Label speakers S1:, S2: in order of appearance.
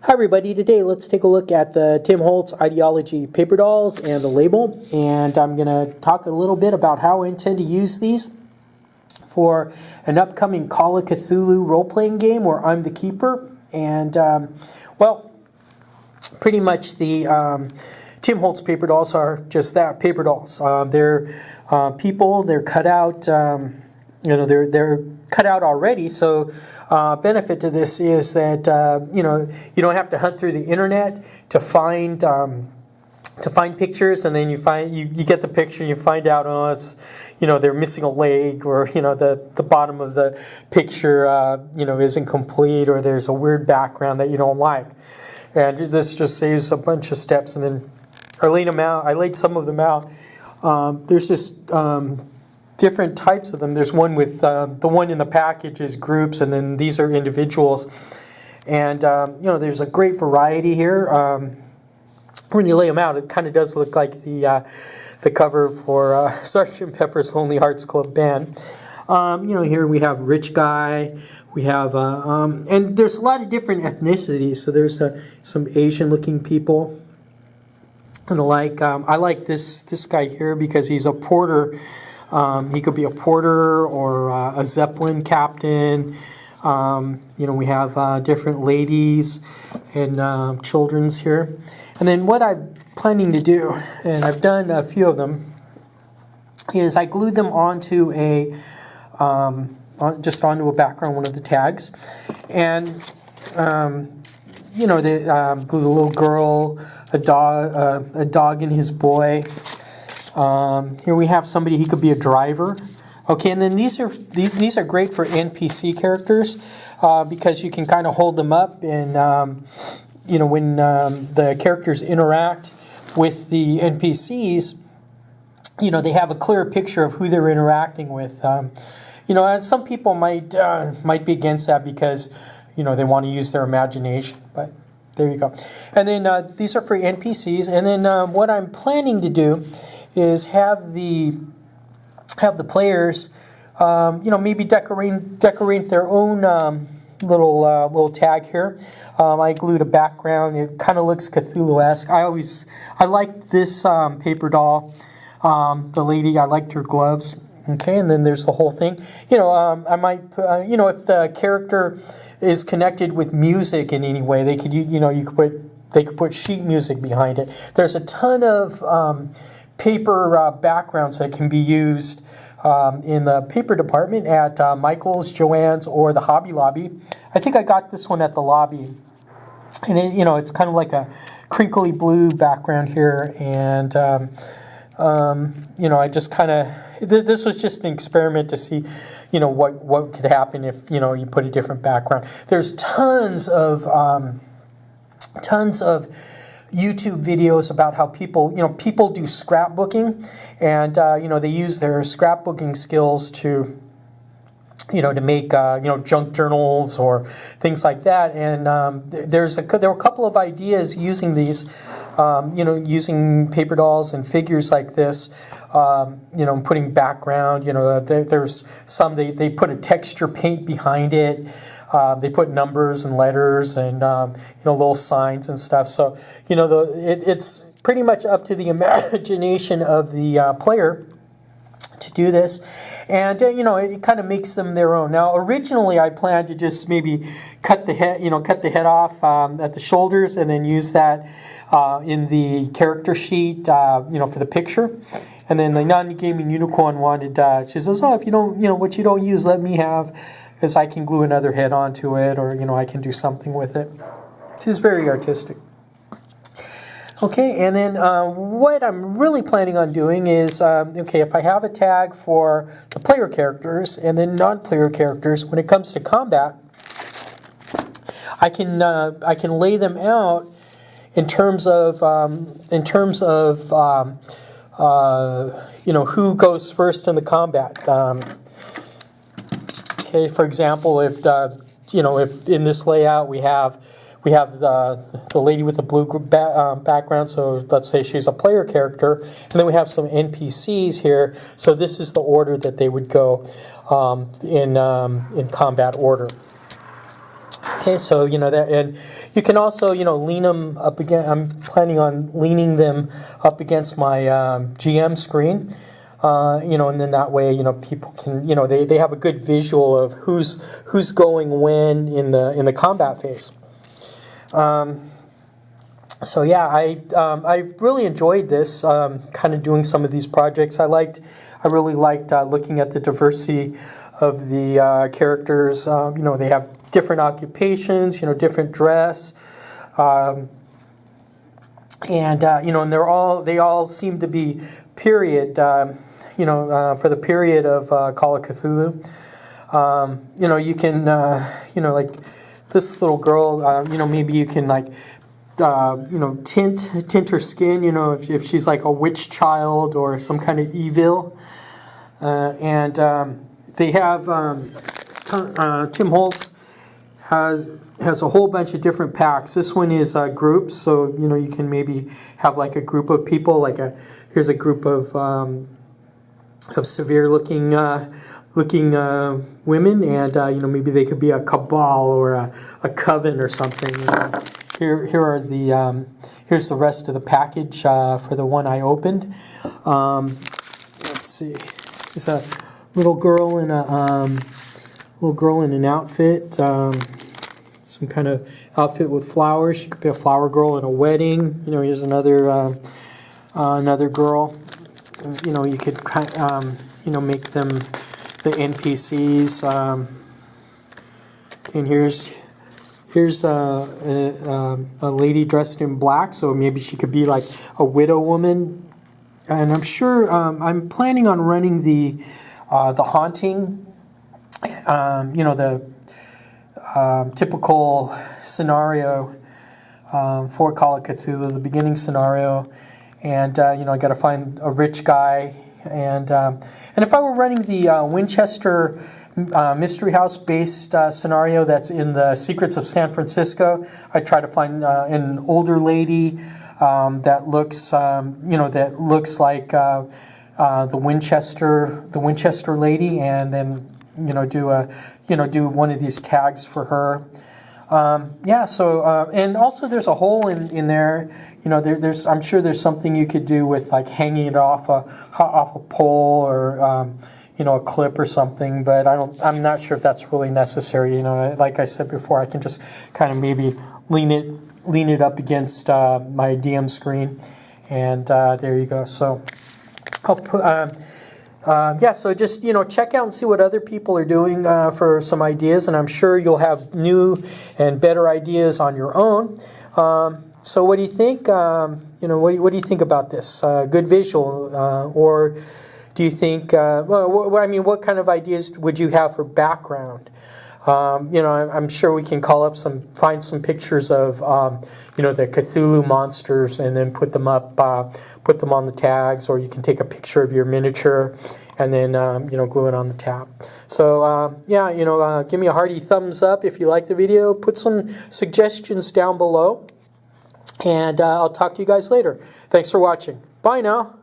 S1: Hi everybody, today let's take a look at the Timholtz Ideology paper dolls and the label, and I'm going to talk a little bit about how I intend to use these for an upcoming Call of Cthulhu role-playing game where I'm the keeper. And well, pretty much the Timholtz paper dolls are just that, paper dolls. They're people, they're cut out, they're cut out already, so benefit to this is that you don't have to hunt through the internet to find pictures, and then you get the picture and you find out, oh, it's they're missing a leg, or the bottom of the picture isn't complete, or there's a weird background that you don't like, and this just saves a bunch of steps. And then I laid some of them out. There's just different types of them. There's one with the one in the package is groups, and then these are individuals. And there's a great variety here. When you lay them out, it kind of does look like the cover for Sgt. Pepper's Lonely Hearts Club Band. Here we have rich guy. We have and there's a lot of different ethnicities. So there's some Asian-looking people and the like. I like this guy here because he's a porter. He could be a porter or a Zeppelin captain. We have different ladies and children's here. And then what I'm planning to do, and I've done a few of them, is I glued them onto just onto a background, one of the tags. And, they glue a little girl, a dog and his boy. Here we have somebody, he could be a driver. Okay, and then these are great for NPC characters because you can kind of hold them up, and when the characters interact with the NPCs, they have a clear picture of who they're interacting with. Some people might be against that because they want to use their imagination, but there you go. And then these are for NPCs, and then what I'm planning to do is have the players, maybe decorate their own little tag here. I glued a background. It kind of looks Cthulhu-esque. I like this paper doll. The lady, I liked her gloves. Okay, and then there's the whole thing. I might put, if the character is connected with music in any way, they could, they could put sheet music behind it. There's a ton of paper backgrounds that can be used in the paper department at Michael's, Joann's, or the Hobby Lobby. I think I got this one at the lobby, and it's kind of like a crinkly blue background here, and I just kind of, this was just an experiment to see what could happen if you put a different background. There's tons of YouTube videos about how people do scrapbooking, and they use their scrapbooking skills to to make junk journals or things like that. And there were a couple of ideas using these, using paper dolls and figures like this. Putting background. There's some they put a texture paint behind it. They put numbers and letters and little signs and stuff. So it's pretty much up to the imagination of the player to do this, and it kind of makes them their own. Now, originally I planned to just maybe cut the head off at the shoulders, and then use that in the character sheet, for the picture. And then the non-gaming unicorn wanted. She says, "Oh, if you don't, what you don't use, let me have." Because I can glue another head onto it, or I can do something with it. She's very artistic. Okay, and then what I'm really planning on doing is, if I have a tag for the player characters and then non-player characters, when it comes to combat, I can lay them out in terms of who goes first in the combat. Okay, for example, if in this layout we have the lady with the blue background, so let's say she's a player character, and then we have some NPCs here. So this is the order that they would go in combat order. Okay, so that, and you can also lean them up against. I'm planning on leaning them up against my GM screen, and then that way people can they have a good visual of who's going when in the combat phase. So yeah, I really enjoyed this kind of doing some of these projects. I really liked looking at the diversity of the characters. They have different occupations, different dress, and and they all seem to be period. For the period of Call of Cthulhu. You can like this little girl. Maybe you can like tint her skin. If she's like a witch child or some kind of evil, and they have Timholtz has a whole bunch of different packs. This one is groups, so you can maybe have like a group of people. Here's a group of severe looking women, and maybe they could be a cabal or a coven or something. Here's the rest of the package for the one I opened. Let's see. There's a little girl in an outfit, some kind of outfit with flowers. She could be a flower girl in a wedding. Here's another girl. You could make them the NPCs. And here's a lady dressed in black, so maybe she could be like a widow woman. And I'm sure I'm planning on running the haunting. The typical scenario for Call of Cthulhu, the beginning scenario. And I got to find a rich guy, and if I were running the Winchester Mystery House based scenario that's in the Secrets of San Francisco, I'd try to find an older lady that looks like the Winchester lady, and then do one of these tags for her. And also there's a hole in there. I'm sure there's something you could do with like hanging it off a pole or a clip or something. But I'm not sure if that's really necessary. Like I said before, I can just kind of maybe lean it up against my DM screen, and there you go. So I'll put. So just check out and see what other people are doing for some ideas, and I'm sure you'll have new and better ideas on your own. So what do you think? What do you think about this? Good visual, or do you think? What kind of ideas would you have for background? I'm sure we can find some pictures of the Cthulhu monsters, and then put them up, put them on the tags, or you can take a picture of your miniature and then glue it on the tab. So give me a hearty thumbs up if you like the video. Put some suggestions down below, and I'll talk to you guys later. Thanks for watching. Bye now.